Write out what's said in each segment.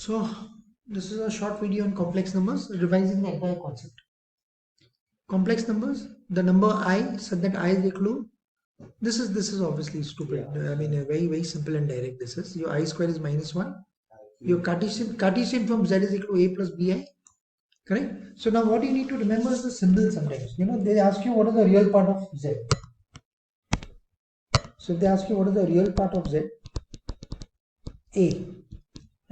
So this is a short video on complex numbers, revising the entire concept. Complex numbers, the number I, such that I is equal to, this is obviously stupid. I mean, very simple and direct. This is your I square is -1. Your Cartesian from Z is equal to A plus BI. Correct. So now what you need to remember is the symbol sometimes. They ask you what is the real part of Z. So if they ask you what is the real part of Z, A.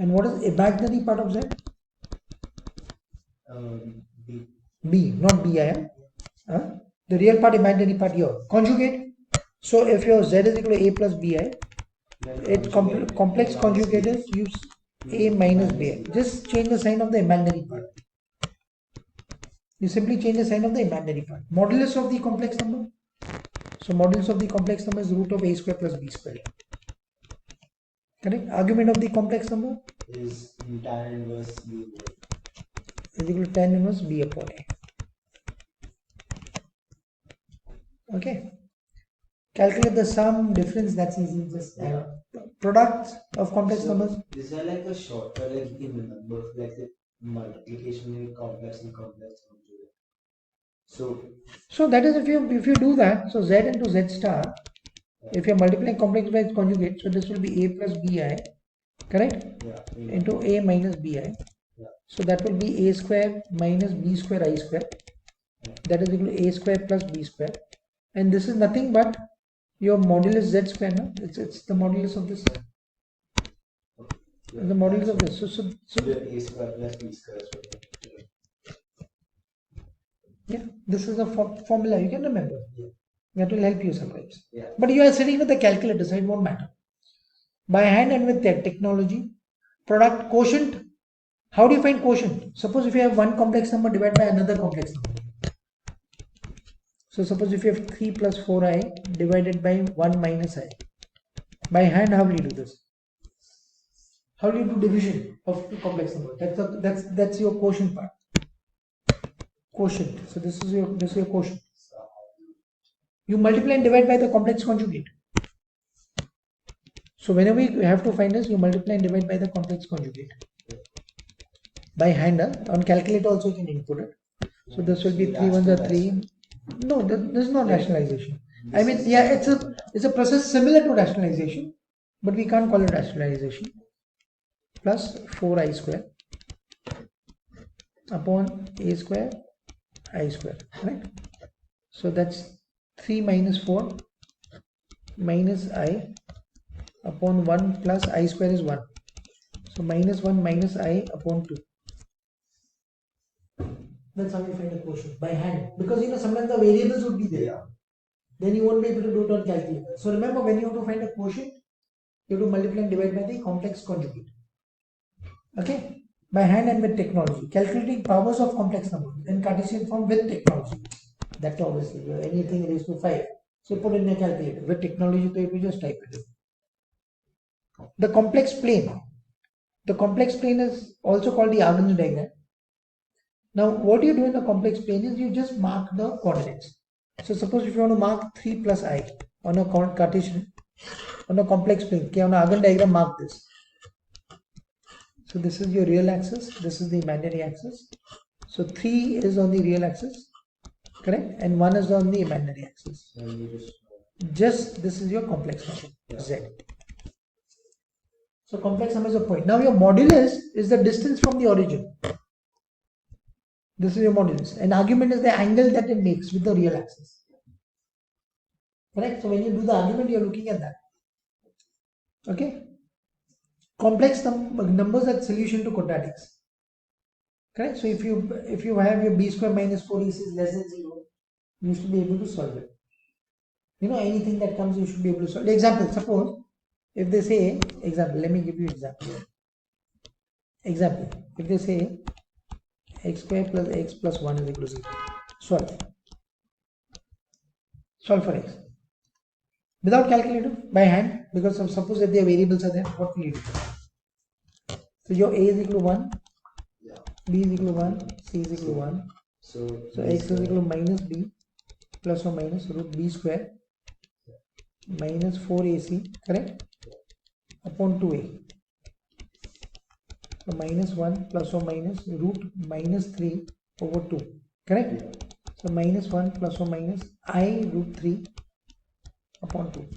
And what is imaginary part of Z? B. B, not BI. The real part, imaginary part here. Conjugate. So if your Z is equal to A plus BI, its complex conjugate is use A minus BI. Just change the sign of the imaginary part. You simply change the sign of the imaginary part. Modulus of the complex number. So modulus of the complex number is root of A square plus B square. Correct? Argument of the complex number is tan inverse B is equal to tan inverse B upon A. Okay. Calculate the sum, difference, that's easy. Just products of complex numbers. These are like a shorter, like in the number, like the multiplication in complex and complex. So that is if you do that, so Z into Z star, if you're multiplying complex by its conjugate, so this will be A plus BI, correct? Yeah. Into A minus BI. Yeah. So that will be A square minus B square I square. Yeah. That is equal to A square plus B square. And this is nothing but your modulus Z square, no? It's the modulus of this. Yeah. The modulus of this. So A square plus B square. Yeah, this is a formula you can remember. Yeah. That will help you sometimes. Yeah. But you are sitting with the calculator, so it won't matter. By hand and with that technology, product quotient. How do you find quotient? Suppose if you have one complex number divided by another complex number. So suppose if you have 3 plus 4i divided by 1 minus i. By hand, how will you do this? How will you do division of two complex numbers? That's your quotient part. Quotient. So this is your quotient. You multiply and divide by the complex conjugate. So whenever you have to find this, you multiply and divide by the complex conjugate. By hand, on calculator also you can input it. So this will be 3 ones are 3. No, this is not rationalization. I mean, yeah, it's a process similar to rationalization, but we can't call it rationalization. Plus 4i square upon a square I square, right? So that's 3 minus 4 minus I upon 1 plus I square is 1. So minus 1 minus I upon 2. That's how you find the quotient by hand. Because sometimes the variables would be there. Yeah. Then you won't be able to do it on calculator. So remember, when you have to find a quotient, you have to multiply and divide by the complex conjugate. Okay? By hand and with technology. Calculating powers of complex numbers in Cartesian form with technology. That obviously anything raised to 5. So put in a calculator. With technology, so you just type it in. The complex plane. The complex plane is also called the Argand diagram. Now, what you do in the complex plane is you just mark the coordinates. So, suppose if you want to mark 3 plus I on a Cartesian, on a complex plane, okay, on an Argand diagram, mark this. So, this is your real axis, this is the imaginary axis. So, 3 is on the real axis, correct? And 1 is on the imaginary axis. Just this is your complex number, Z. So, complex number is a point. Now, your modulus is the distance from the origin. This is your modulus. And argument is the angle that it makes with the real axis. Correct? So when you do the argument, you are looking at that. Okay? Complex numbers are solution to quadratics. Correct? So if you have your b square minus 4ac is less than 0, you should be able to solve it. Anything that comes, you should be able to solve. Example, suppose if they say, example, let me give you example. Example, if they say x square plus x plus 1 is equal to 0. Solve for x. Without calculator, by hand, because suppose that their variables are there, what will you do? So your a is equal to 1, yeah. B is equal to 1, C is equal to 1. So x is equal to minus b plus or minus root b square minus 4ac, correct? Upon 2a. So minus 1 plus or minus root minus 3 over 2. Correct? Yeah. So minus 1 plus or minus I root 3 upon 2.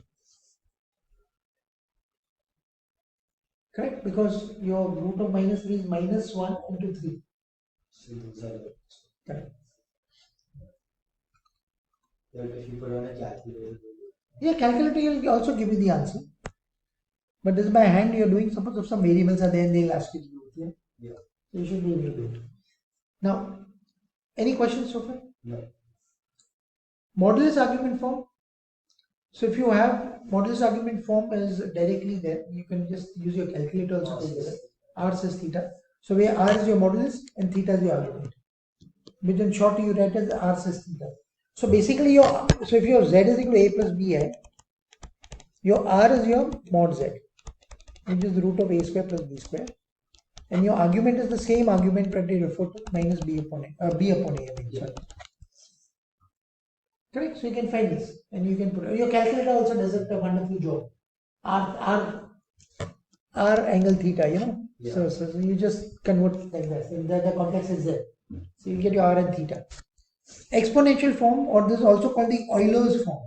Correct? Because your root of minus 3 is minus 1 into 3. So those are the. Correct. But if you put on a calculator. Yeah, calculator will also give you the answer. But this is by hand you're doing. Suppose if some variables are there and they'll ask you to do it. Yeah? Yeah. So you should be able to do it. Now, any questions so far? No. Modulus argument form. So if you have modulus argument form is directly there, you can just use your calculator also to do it. R says theta. So where R is your modulus and theta is your argument. Which in short you write as R says theta. So basically so if your Z is equal to A plus BI, your R is your mod Z, which is the root of A square plus B square. And your argument is the same argument that you refer to minus B upon A, B upon A. I mean, sorry. Correct. So you can find this, and you can put your calculator also does a wonderful job. R angle theta, you know. Yeah. So you just convert like that. So the complex is there. So you get your R and theta. Exponential form, or this is also called the Euler's form.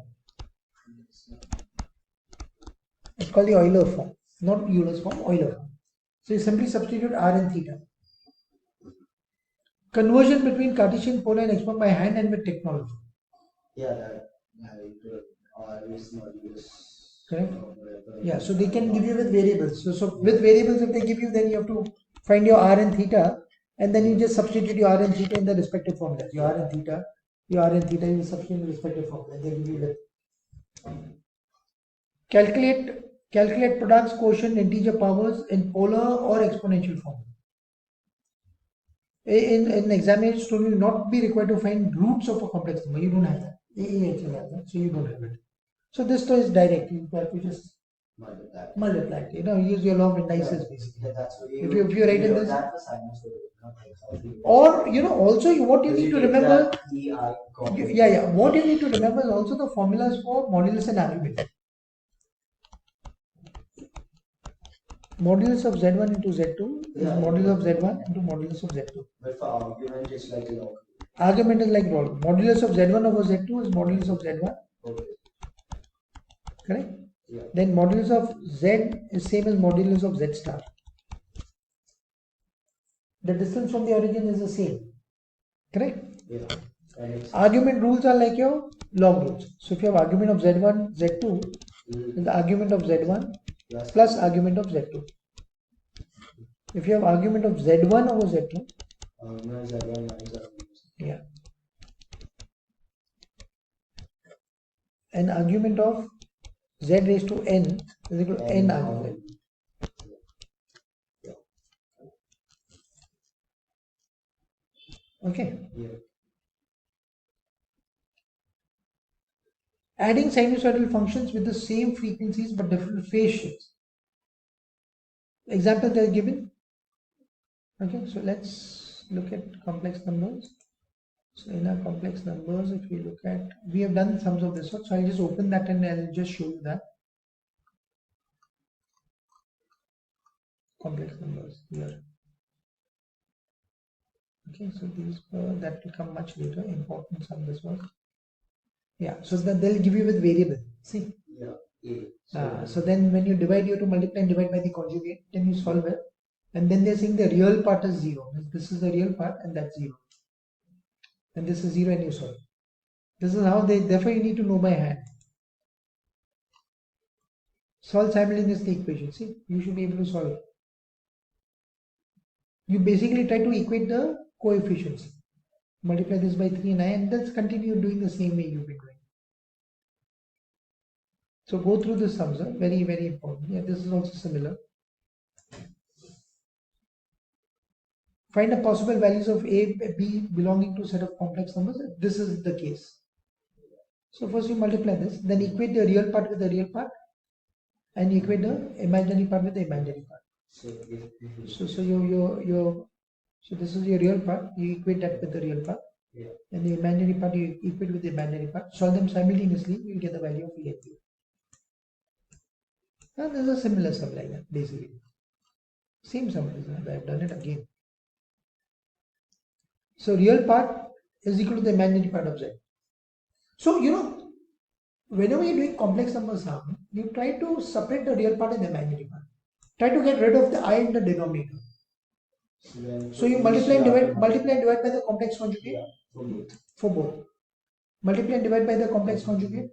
It's called the Euler form, not Euler's form, Euler form. So you simply substitute R and theta. Conversion between Cartesian polar and exponent by hand and with technology. Yeah, that R is modulus. Correct. Yeah, so they can give you with variables. So with variables, if they give you, then you have to find your R and theta, and then you just substitute your R and theta in the respective formulas. Your R and theta, you substitute in the respective formula. They give you with. Calculate products, quotient, integer powers in polar or exponential form. In examination, you will not be required to find roots of a complex number. You don't have that. AA actually has that, so you don't have it. So this is direct. You have to just multiply it. You know, use your long indices basically. Yeah, that's what If you write in this, that for sinusoid, or you know, also what you need to remember. Yeah. Yeah. What you need to remember is also the formulas for modulus and argument. Modulus of Z1 into Z2 is modulus of Z1 into modulus of Z2. But for argument, it's like log. Argument is like log. Modulus of Z1 over Z2 is modulus of Z1. Okay. Correct? Yeah. Then modulus of Z is same as modulus of Z star. The distance from the origin is the same. Correct? Yeah. Argument rules are like your log rules. So if you have argument of Z1, Z2, then the argument of Z1 plus argument of Z2. If you have argument of Z1 over Z2, yeah, an argument of Z raised to N is equal to N argument. Okay. Yeah. Adding sinusoidal functions with the same frequencies but different phase shifts. Example they are given. Okay, so let's look at complex numbers. So in our complex numbers, if we look at, we have done sums of this one. So I'll just open that and I'll just show you that. Complex numbers here. Okay, so these that will come much later. Important sum this was. Yeah, so then they'll give you with variable. See. Yeah. So then when you divide, you have to multiply and divide by the conjugate. Then you solve it. And then they're saying the real part is 0. This is the real part and that's 0. And this is 0 and you solve. This is how therefore you need to know by hand. Solve simultaneously the equation. See, you should be able to solve it. You basically try to equate the coefficients. Multiply this by 3 and I, and let's continue doing the same way you've been doing. So go through the sums, very, very important. Yeah, this is also similar. Find the possible values of A, B belonging to a set of complex numbers. This is the case. So first you multiply this, then equate the real part with the real part, and equate the imaginary part with the imaginary part. So this is your real part. You equate that with the real part, and the imaginary part you equate with the imaginary part. Solve them simultaneously. You will get the value of E and B. And this is a similar sum like that, basically. Same symbolism. I have done it again. So real part is equal to the imaginary part of z. So whenever you're doing complex number sum, you try to separate the real part and the imaginary part. Try to get rid of the I in the denominator. So you multiply and divide by the complex conjugate for both. Multiply and divide by the complex conjugate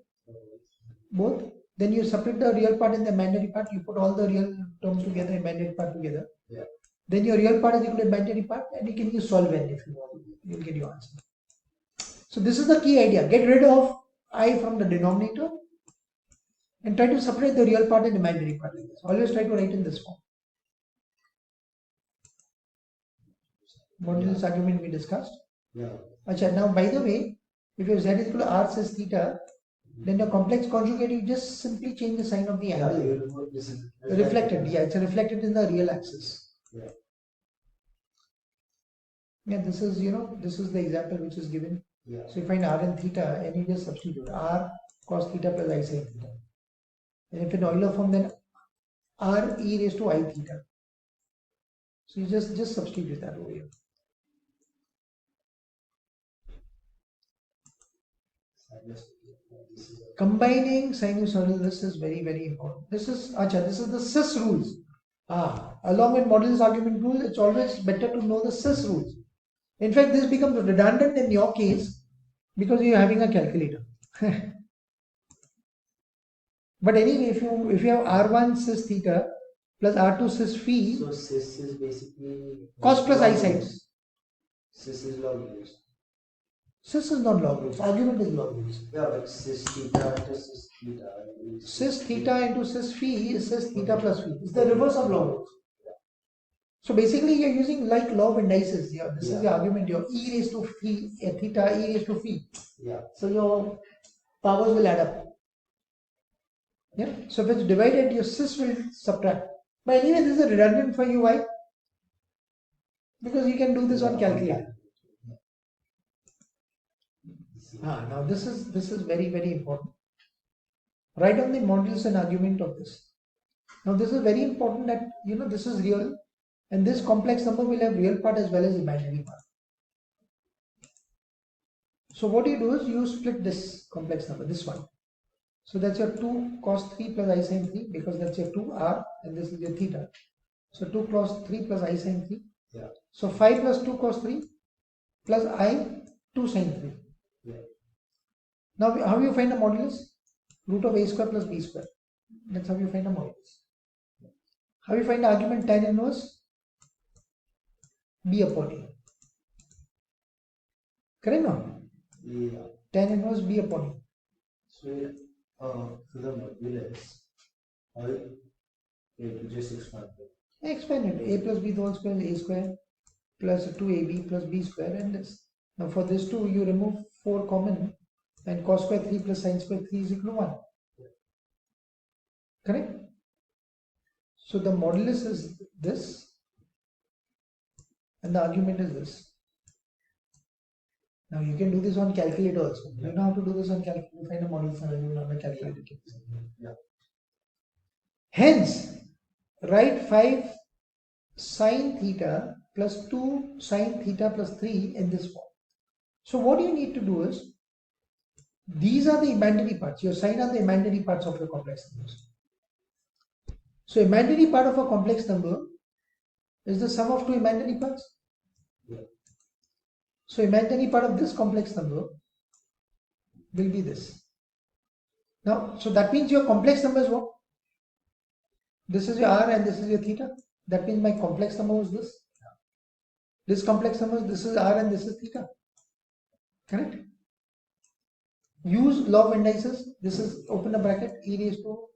both. Then you separate the real part and the imaginary part. You put all the real terms together, imaginary part together. Yeah. Then your real part is equal to imaginary part, and you can use solvent if you want. You'll get your answer. So this is the key idea. Get rid of I from the denominator and try to separate the real part and imaginary part like this. Always try to write in this form. Modulus argument we discussed. Yeah. Achha, now by the way, if your z is equal to r cis theta, then the complex conjugate, you just simply change the sign of the angle. Reflected, yeah, it's reflected in the real axis. Yeah. Yeah, this is this is the example which is given. Yeah. So you find r and theta and you just substitute r cos theta plus I sin theta. And if in Euler form, then r e raised to I theta. So you just substitute that over here. Combining sinusoidal, this is very, very important. This is the cis rules. Along with modulus argument rule, it's always better to know the cis rules. In fact, this becomes redundant in your case because you're having a calculator. But anyway, if you have r1 cis theta plus r2 cis phi, so cis is basically cos plus I sin. Cis is log rules. Cis is not log rules. Argument is log rules. Yeah, but cis theta into cis theta. Cis theta into cis phi is cis theta plus phi. It's the reverse of log rules. So basically, you're using like law of indices. Yeah, this is the argument. Your e raised to phi, theta, e raised to phi. Yeah. So your powers will add up. Yeah. So if it's divided, your cis will subtract. But anyway, this is redundant for you. Why? Because you can do this on calculator. Now this is very, very important. Write down the modulus and argument of this. Now this is very important that this is real, and this complex number will have real part as well as imaginary part. So what you do is you split this complex number, this one. So that's your 2 cos 3 plus I sin 3, because that's your 2r and this is your theta. So 2 cos 3 plus I sin 3. Yeah. So 5 plus 2 cos 3 plus I 2 sin 3. Yeah. Now how you find a modulus? Root of a square plus b square. That's how you find a modulus. How you find the argument tan inverse? B upon A. Correct now? Yeah. Tan inverse B upon A. So for the modulus, you just expand it. Expand it. A plus b the whole square is a square plus 2ab plus b square and this. Now for this 2 you remove 4 common and cos square 3 plus sin square 3 is equal to 1. Correct? So the modulus is this and the argument is this. Now you can do this on calculator also. You know how to do this on calculator. You find a modulus and argument on a calculator. Yeah. Hence, write 5 sin theta plus 2 sin theta plus 3 in this form. So what you need to do is, these are the imaginary parts. Your sin are the imaginary parts of your complex numbers. So imaginary part of a complex number is the sum of 2 imaginary parts. Yeah. So imaginary part of this complex number will be this. Now, so that means your complex number is what? This is your r and this is your theta. That means my complex number is this. This complex number, this is r and this is theta. Correct? Use law of indices. This is open the bracket e raised to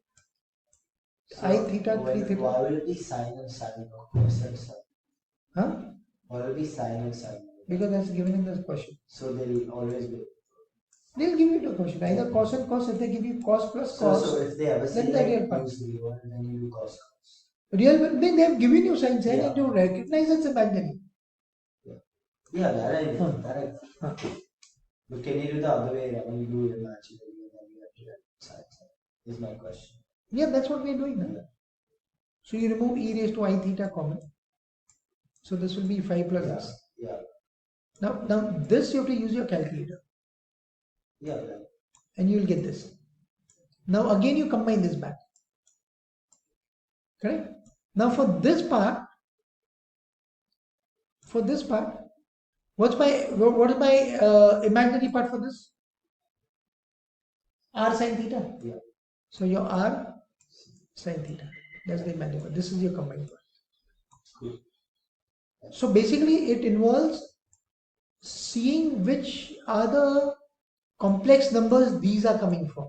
I theta 3 theta. Why will it be sin and sin or cos and sin? Huh? Why will it be sin and sin? Because that's given in this question. So they will always be. They'll give you the question. Either cos and cos. If they give you cos plus cos, So if they ever say then the real part. use real, then you do cos. Real, then they have given you signs and Yeah. you recognize it's imaginary. Yeah, that I know. That I. Huh. But can you do the other way around? You do it imaginary, then you have to write sin. Is my question. Yeah, that's what we're doing now. So you remove e raised to I theta common. So this will be 5 plus this. Yeah. Now this you have to use your calculator Yeah. and you will get this. Now again you combine this back. Correct? Now for this part, what is my imaginary part for this? R sin theta. Yeah. So your R sin theta. That's the imaginary part. This is your combined part. Cool. So basically it involves seeing which are the complex numbers these are coming from.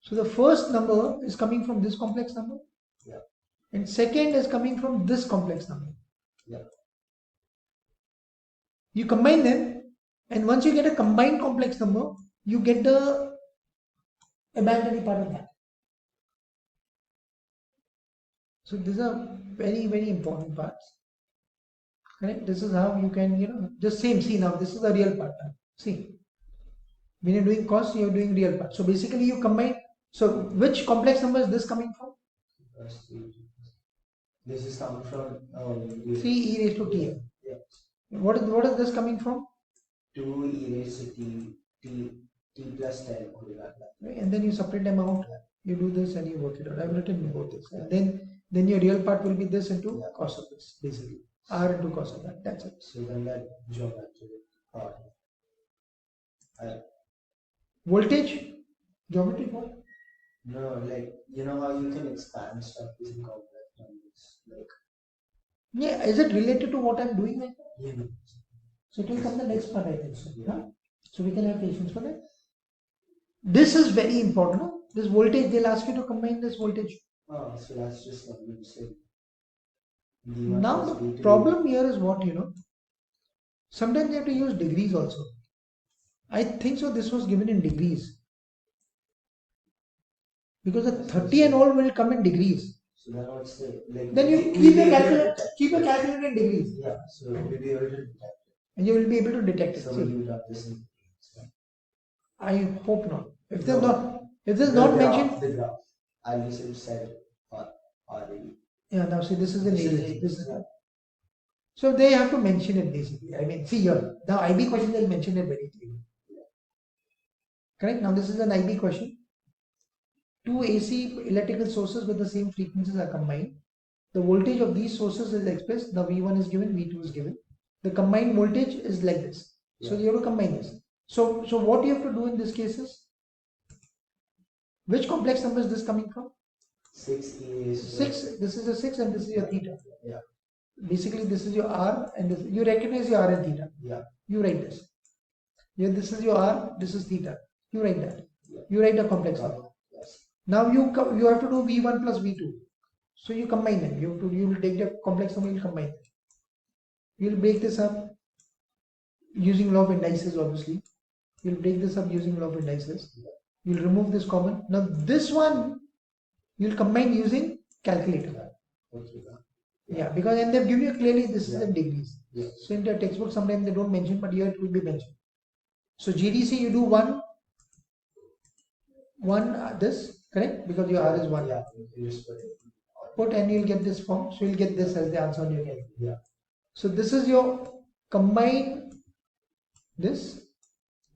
So the first number is coming from this complex number. Yeah. And second is coming from this complex number. Yeah. You combine them, and once you get a combined complex number, you get the imaginary part of that. So these are very, very important parts. Correct? This is how you can, just same. See now, this is the real part. See, when you're doing cost, you're doing real part. So basically, you combine. So which complex number is this coming from? This is coming from 3 e raised to t. Yeah. What is this coming from? 2 e raised to t plus 10. Right? And then you separate them out. You do this and you work it out. I've written both this. And then your real part will be this into cos of this, basically. R into cos of that. That's it. So then that geometry part. Voltage? Geometry part? No, like you know how you can expand stuff using complex numbers, like Yeah, is it related to what I'm doing right now? yeah. So it will come the next part, I think so. Yeah. Huh? So we can have patience for that. This is very important. No? This voltage, they'll ask you to combine this voltage. Oh, so that's just what we said. Now the problem here is what, sometimes you have to use degrees also. I think so this was given in degrees. Because the 30 and all will come in degrees. So then what's the like? Then you keep your calculator in degrees. Yeah, so we'll be able to detect it. And you will be able to detect it. So when you drop this in, I hope not. If there's not mentioned. The graph. I just said already. Yeah, now see this is the name. This is So they have to mention it basically. I mean, see here. Now IB question they'll mention it very clearly. Correct? Now this is an IB question. Two AC electrical sources with the same frequencies are combined. The voltage of these sources is expressed. The V1 is given, V2 is given. The combined voltage is like this. So you have to combine this. So what you have to do in this case is, which complex number is this coming from? 6 is 6. This is a 6 and this is your theta. Yeah. Basically this is your R and this, you recognize your R and theta. Yeah. You write this. Here this is your R, this is theta. You write that. Yeah. You write a complex number. Yes. Now you have to do V1 plus V2. So you combine them. You will take the complex number, you will combine them. You will break this up using law of indices, obviously. You will break this up using law of indices. You will remove this common. Now this one you will combine using calculator. Okay. Yeah, because and they've given you clearly this is in degrees. Yeah. So in the textbook sometimes they don't mention, but here it will be mentioned. So GDC you do one this, correct? Because your R is 1. Yeah. You just put and you'll get this form. So you'll get this as the answer on your calculator. Yeah. So this is your combine this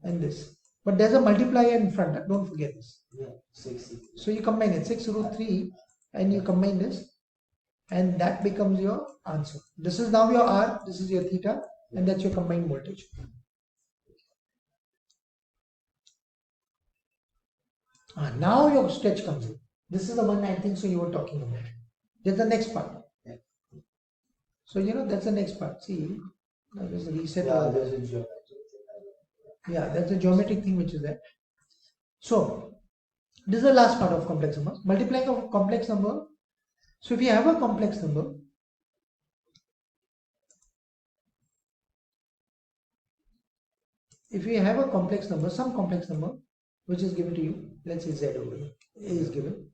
and this. But there's a multiplier in front. Don't forget this. Yeah. 6. So you combine it 6 root 3 and you combine this and that becomes your answer. This is now your R, this is your theta, and that's your combined voltage. Now your stretch comes in. This is the one I think so you were talking about. That's the next part. Yeah. So that's the next part. See, now there's a reset. Yeah, there's a geometry. Yeah, that's a geometric thing which is there. So this is the last part of complex numbers. Multiplying a complex number. So if you have a complex number, some complex number which is given to you, let's say Z over here, A is given,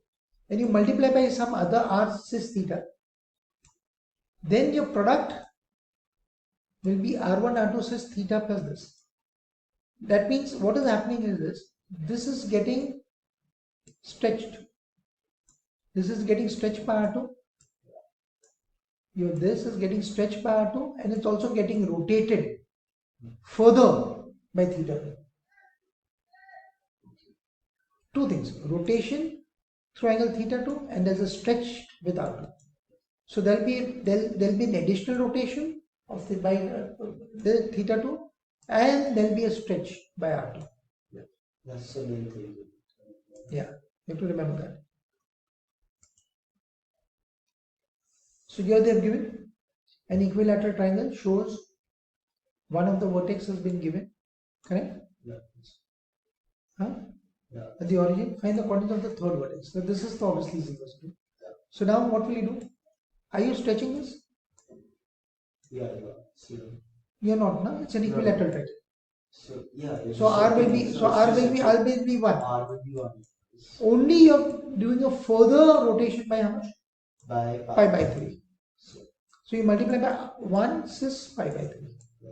and you multiply by some other R cis theta, then your product will be R1 R2 cis theta plus this. That means what is happening is this is getting stretched. This is getting stretched by R2. Your this is getting stretched by R2 and it's also getting rotated further by theta 2. Two things, rotation through angle theta 2 and there's a stretch with R2. So there'll be an additional rotation of the by the theta 2 and there'll be a stretch by R2. That's the main thing. Yeah, you have to remember that. So here they have given an equilateral triangle shows one of the vertex has been given, correct? Yeah. Huh? Yeah. At the origin, find the coordinate of the third vertex. So this is the obviously z equals to. Yeah. So now what will you do? Are you stretching this? Yeah. So, You're not, no? It's an equilateral triangle. so yeah. So R will be R will be 1. R will be 1. Only you're doing a further rotation by how much? By Pi by 3. So, So you multiply by 1 cis pi by 3. yeah.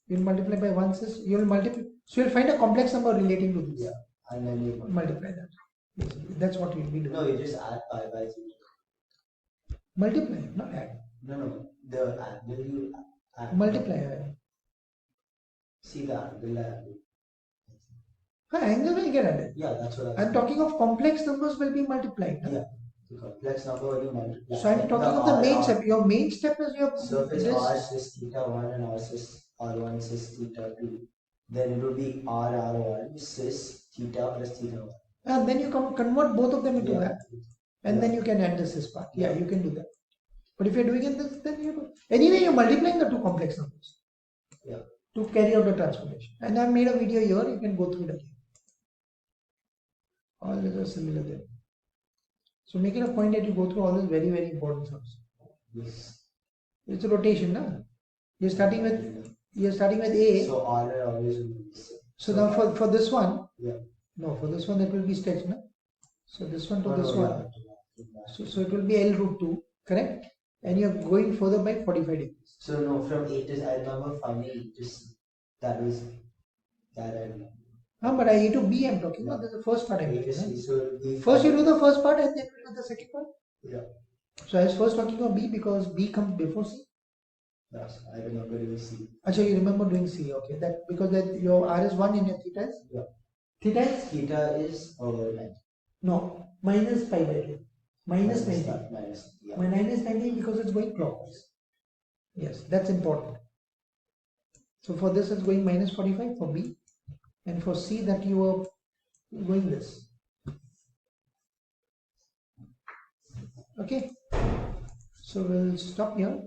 You'll multiply by 1 cis, you'll multiply. So you'll find a complex number relating to this. Yeah. And then you Multiply that. Basically, that's what you'll be doing. No, you just add pi by 3. Multiply, not add. No. The angle you add. Multiply. See the angle added. Angle will get added. Yeah, that's what I'm talking of complex numbers will be multiplied. No? Yeah. The complex number when you multiply. So I'm talking of the main step. Your main step is your So if it's r cis theta 1 and r1 cis theta 2, then it will be r1 cis theta plus theta 1. And then you convert both of them into Yeah. that. And then you can add the cis part. Yeah, you can do that. But if you're doing it this, then you do. Anyway, you're multiplying the two complex numbers. Yeah. To carry out the transformation. And I've made a video here, you can go through it again. All these are similar there. So make it a point that you go through all these very, very important sums. Yes. It's a rotation, no? You're starting with A. So r always will be the same. So now for this one, Yeah. no, for this one that will be stretched, no? So this one to this No, one. So it will be L root 2, correct? And you're going further by 45 degrees. So no, from A to I remember finding just that was that I remember. But A to B I'm talking about. That's the first part I A mean. to C, so it will be First you do the first part and then you do the second part. Yeah. So I was first talking about B because B comes before C. Yes, I remember doing C. Actually, you remember doing C, okay? That because that your R is 1 and your theta is? Yeah. Theta is? Theta is 9. No, minus pi by 2. Minus 90. Minus, yeah. Minus 90 because it's going clockwise. Yes, that's important. So for this it's going minus 45 for B. And for C that you are going this. Okay. So we'll stop here.